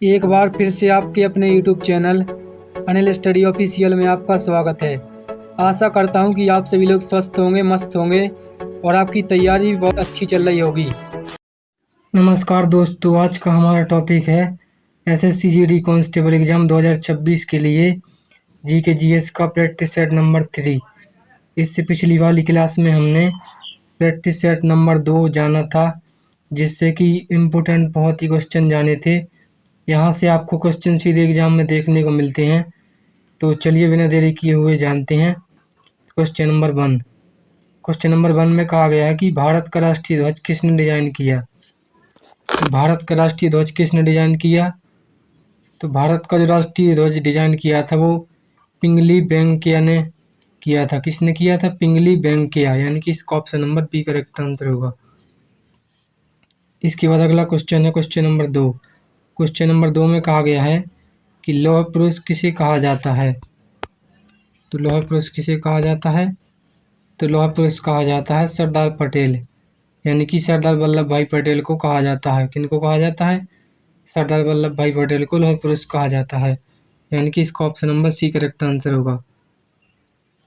एक बार फिर से आपके अपने YouTube channel Anil study official में आपका स्वागत है। आशा करता हूं कि आप सभी लोग स्वस्थ होंगे, मस्त होंगे और आपकी तैयारी भी बहुत अच्छी चल रही होगी। नमस्कार दोस्तों, आज का हमारा टॉपिक है SSC GD कांस्टेबल एग्ज़ाम 2026 के लिए GK GS का प्रैक्टिस सेट नंबर 3। इससे पिछली वाली क्लास में हमने प्रैक्टिस सेट नंबर 2 जाना था, जिससे कि इम्पोर्टेंट बहुत ही क्वेश्चन जाने थे। यहाँ से आपको क्वेश्चन सीधे एग्जाम में देखने को मिलते हैं। तो चलिए बिना देरी किए हुए जानते हैं क्वेश्चन नंबर 1। क्वेश्चन नंबर 1 में कहा गया है कि भारत का राष्ट्रीय ध्वज किसने डिजाइन किया। भारत का राष्ट्रीय ध्वज किसने डिजाइन किया? तो भारत का जो राष्ट्रीय ध्वज डिजाइन किया था वो पिंगली वेंकैया ने किया था। किसने किया था? पिंगली वेंकैया, यानी कि इसका option number B correct answer होगा। इसके बाद अगला क्वेश्चन है क्वेश्चन नंबर 2। क्वेश्चन नंबर 2 में कहा गया है कि लौह पुरुष किसे कहा जाता है। तो लौह पुरुष किसे कहा जाता है? तो लौह पुरुष कहा जाता है सरदार पटेल, यानी कि सरदार वल्लभ भाई पटेल को कहा जाता है। किनको कहा जाता है? सरदार वल्लभ भाई पटेल को लौह पुरुष कहा जाता है, यानी कि इसका option number C correct answer होगा।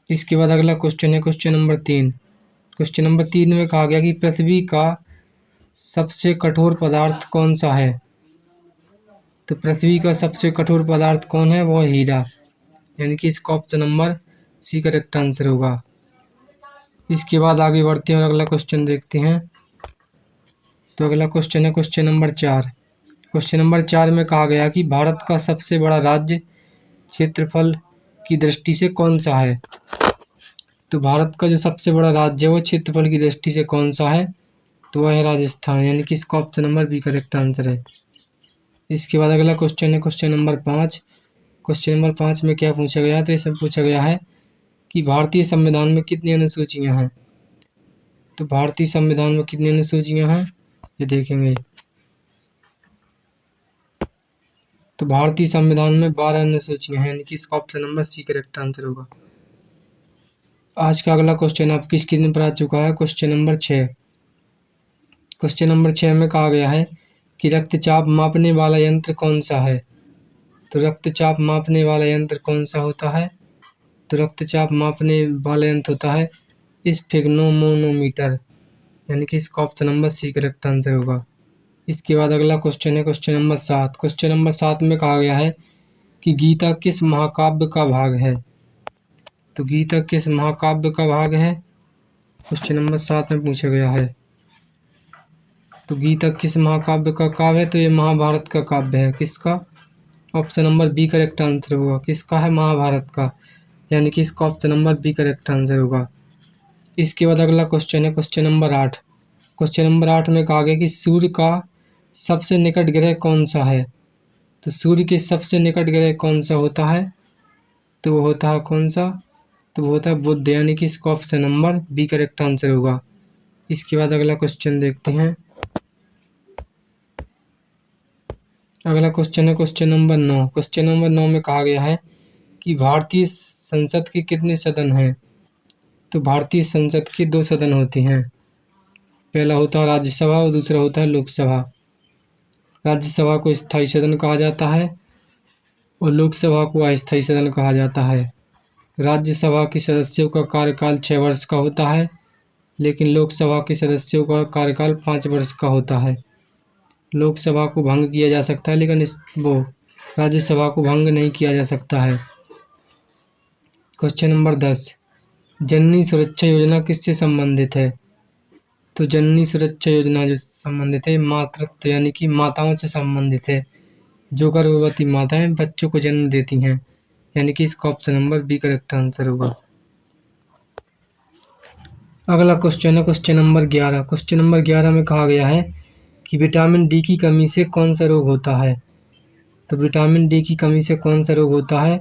इसके बाद अगला क्वेश्चन है क्वेश्चन नंबर 3। क्वेश्चन नंबर 3 में कहा गया कि पृथ्वी का सबसे कठोर पदार्थ कौन सा है। तो पृथ्वी का सबसे कठोर पदार्थ कौन है? वो हीरा, यानी कि इसका option number C correct answer होगा। इसके बाद आगे बढ़ते हैं और अगला क्वेश्चन देखते हैं। तो अगला क्वेश्चन है क्वेश्चन नंबर 4। क्वेश्चन नंबर 4 में कहा गया कि भारत का सबसे बड़ा राज्य क्षेत्रफल की दृष्टि से कौन सा है। तो भारत का जो सबसे बड़ा राज्य है वो क्षेत्रफल की दृष्टि से कौन सा है? तो वह है राजस्थान, यानी कि इसका option number B correct answer है। इसके बाद अगला क्वेश्चन है क्वेश्चन नंबर 5। क्वेश्चन नंबर 5 में क्या पूछा गया है? तो इसमें पूछा गया है कि भारतीय संविधान में कितनी अनुसूचियां हैं। तो भारतीय संविधान में कितनी अनुसूचियां हैं ये देखेंगे। तो भारतीय संविधान में 12 अनुसूचियां हैं, यानी कि इसका option number C correct answer होगा। आज का अगला क्वेश्चन आपकी स्क्रीन पर आ चुका है क्वेश्चन नंबर 6। क्वेश्चन नंबर 6 में कहा गया है कि रक्तचाप मापने वाला यंत्र कौन सा है। तो रक्तचाप मापने वाला यंत्र कौन सा होता है? तो रक्तचाप मापने वाला यंत्र होता है स्फिग्नोमोनोमीटर, यानी कि इसका option number C correct answer होगा। इसके बाद अगला क्वेश्चन है क्वेश्चन नंबर 7। क्वेश्चन नंबर 7 में कहा गया है कि गीता किस महाकाव्य का भाग है। तो गीता किस महाकाव्य का भाग है? क्वेश्चन नंबर 7 में पूछा गया है। तो गीता किस महाकाव्य का काव्य है? तो ये महाभारत का काव्य है। किसका? Option number B correct answer होगा। किसका है? महाभारत का, यानी कि इसका option number B correct answer होगा। इसके बाद अगला क्वेश्चन है क्वेश्चन नंबर 8। क्वेश्चन नंबर 8 में कहा गया कि सूर्य का सबसे निकट ग्रह कौन सा है। तो सूर्य के सबसे निकट ग्रह कौन सा होता है? तो वो होता है कौन सा? तो वो होता है बुध, यानी कि इसका option number B correct answer होगा। इसके बाद अगला क्वेश्चन देखते हैं। अगला क्वेश्चन है क्वेश्चन नंबर 9। क्वेश्चन नंबर 9 में कहा गया है कि भारतीय संसद के कितने सदन हैं। तो भारतीय संसद के 2 सदन होते हैं। पहला होता है राज्यसभा और दूसरा होता है लोकसभा। राज्यसभा को स्थायी सदन कहा जाता है और लोकसभा को अस्थायी सदन कहा जाता है। राज्यसभा के सदस्यों का कार्यकाल 6 वर्ष का होता है, लेकिन लोकसभा के सदस्यों का कार्यकाल 5 वर्ष का होता है। लोकसभा को भंग किया जा सकता है, लेकिन राज्यसभा को भंग नहीं किया जा सकता है। Question number 10। जननी सुरक्षा योजना किससे संबंधित है। तो जननी सुरक्षा योजना जो संबंधित है मातृत्व, यानी कि माताओं से संबंधित है, जो गर्भवती माताएं बच्चों को जन्म देती हैं, यानी कि इसका option number B correct answer होगा। अगला क्वेश्चन है क्वेश्चन नंबर 11। क्वेश्चन नंबर 11 में कहा गया है कि विटामिन डी की कमी से कौन सा रोग होता है। तो विटामिन डी की कमी से कौन सा रोग होता है?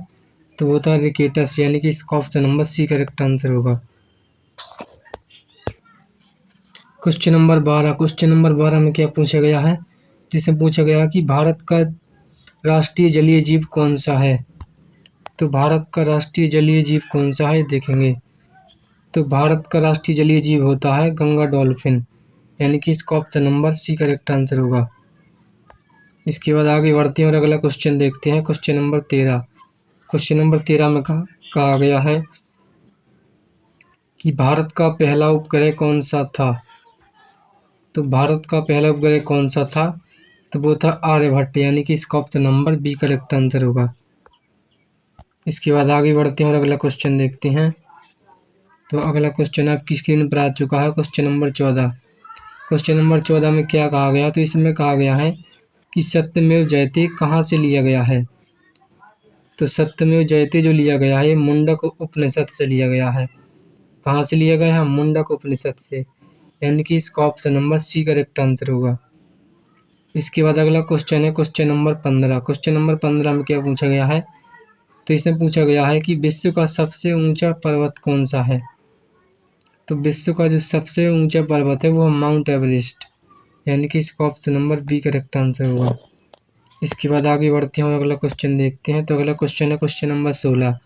तो होता है रिकेटस, यानी कि इसका option number C correct answer होगा। Question number 12। क्वेश्चन नंबर 12 में क्या पूछा गया है? जिसमें पूछा गया कि भारत का राष्ट्रीय जलीय जीव कौन सा है। तो भारत का राष्ट्रीय जलीय जीव कौन सा है देखेंगे। तो भारत का राष्ट्रीय जलीय जीव होता है गंगा डॉल्फिन, यानी कि इसका option number C correct answer होगा। इसके बाद आगे बढ़ते हैं और अगला क्वेश्चन देखते हैं। Question number 13। क्वेश्चन नंबर 13 में कहा गया है कि भारत का पहला उपग्रह कौन सा था। तो भारत का पहला उपग्रह कौन सा था, तो वो था आर्यभट्ट, यानी कि इसका option number B correct answer होगा। इसके बाद आगे बढ़ते हैं और अगला क्वेश्चन देखते हैं। तो अगला क्वेश्चन आपकी स्क्रीन पर आ चुका है, क्वेश्चन नंबर 14। क्वेश्चन नंबर 14 में क्या कहा गया, तो इसमें कहा गया है कि सत्यमेव जयते कहाँ से लिया गया है। तो सत्यमेव जयते जो लिया गया है मुंडक उपनिषद से लिया गया है। कहाँ से लिया गया है, मुंडक उपनिषद से, यानी कि इसका option number C correct answer होगा। इसके बाद अगला क्वेश्चन है क्वेश्चन नंबर 15। क्वेश्चन नंबर 15 में क्या पूछा गया है, तो इसमें पूछा गया है कि विश्व का सबसे ऊंचा पर्वत कौन सा है। तो विश्व का जो सबसे ऊंचा पर्वत है वो माउंट एवरेस्ट, यानी कि इसका option number B correct answer होगा। इसके बाद आगे बढ़ते हैं और अगला क्वेश्चन देखते हैं। तो अगला क्वेश्चन है क्वेश्चन नंबर 16।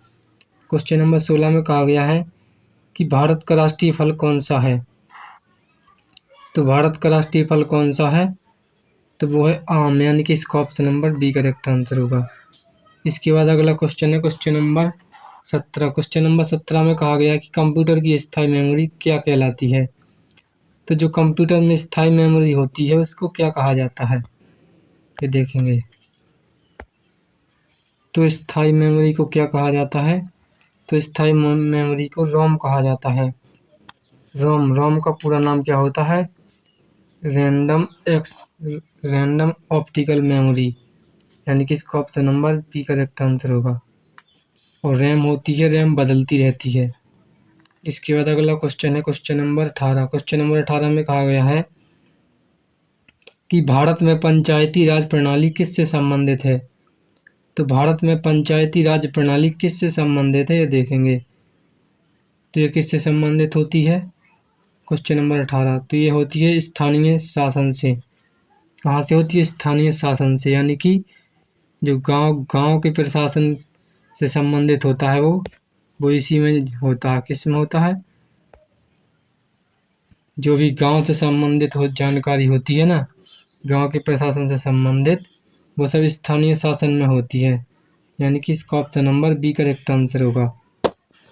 क्वेश्चन नंबर 16 में कहा गया है कि भारत का राष्ट्रीय फल कौन सा है। तो भारत का राष्ट्रीय फल कौन सा है, तो वो है आम, यानी कि इसका option number B correct answer होगा। इसके बाद अगला क्वेश्चन है क्वेश्चन नंबर 17। क्वेश्चन नंबर 17 में कहा गया है कि कंप्यूटर की स्थायी मेमोरी क्या कहलाती है। तो जो कंप्यूटर में स्थायी मेमोरी होती है उसको क्या कहा जाता है, ये देखेंगे। तो स्थायी मेमोरी को क्या कहा जाता है, तो स्थायी मेमोरी को रोम कहा जाता है। रोम का पूरा नाम क्या होता है, रैंडम ऑप्टिकल मेमोरी, यानी कि इसका option number B correct answer होगा। और रैम होती है, रैम बदलती रहती है। इसके बाद अगला क्वेश्चन है क्वेश्चन नंबर 18। क्वेश्चन नंबर 18 में कहा गया है कि भारत में पंचायती राज प्रणाली किससे संबंधित है। तो भारत में पंचायती राज प्रणाली किससे संबंधित है, ये देखेंगे। तो ये किससे संबंधित होती है, क्वेश्चन नंबर 18, तो ये होती है स्थानीय शासन से। कहाँ से होती है, स्थानीय शासन से, यानी कि जो गांव के प्रशासन से संबंधित होता है वो इसी में होता है। किस में होता है, जो भी गांव से संबंधित जानकारी होती है ना, गांव के प्रशासन से संबंधित, वो सब स्थानीय शासन में होती है, यानी कि इसका option number B correct answer होगा।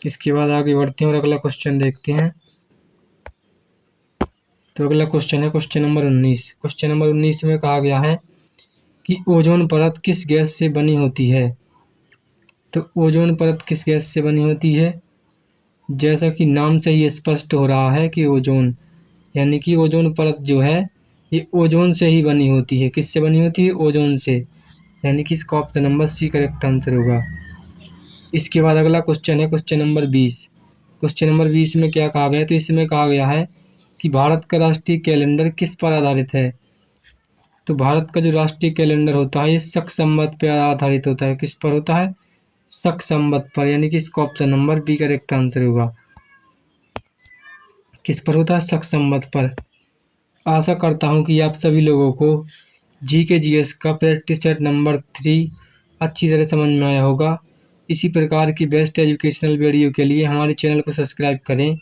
इसके बाद आगे बढ़ते हैं और अगला क्वेश्चन देखते हैं। तो अगला क्वेश्चन है क्वेश्चन नंबर 19। क्वेश्चन नंबर 19 में कहा गया है कि ओजोन परत किस गैस से बनी होती है। तो ओजोन परत किस गैस से बनी होती है, जैसा कि नाम से ही स्पष्ट हो रहा है कि ओजोन, यानी कि ओजोन परत जो है ये ओजोन से ही बनी होती है। किससे बनी होती है, ओजोन से, यानी कि इसका option number C correct answer होगा। इसके बाद अगला क्वेश्चन है क्वेश्चन नंबर 20। क्वेश्चन नंबर 20 में क्या कहा गया है, तो इसमें कहा गया है कि भारत का राष्ट्रीय कैलेंडर किस पर आधारित है। तो भारत का जो राष्ट्रीय कैलेंडर होता है ये शक संवत पर आधारित होता है। किस पर होता है, शक संवत पर, यानी कि इसका option number B correct answer होगा। किस पर होता है, शक संवत पर। आशा करता हूँ कि आप सभी लोगों को GK/GS का प्रैक्टिस सेट नंबर 3 अच्छी तरह समझ में आया होगा। इसी प्रकार की बेस्ट एजुकेशनल वीडियो के लिए हमारे चैनल को सब्सक्राइब करें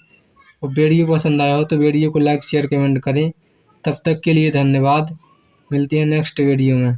और वीडियो पसंद आया हो तो वीडियो को लाइक शेयर कमेंट करें। तब तक के लिए धन्यवाद, मिलते हैं नेक्स्ट वीडियो में।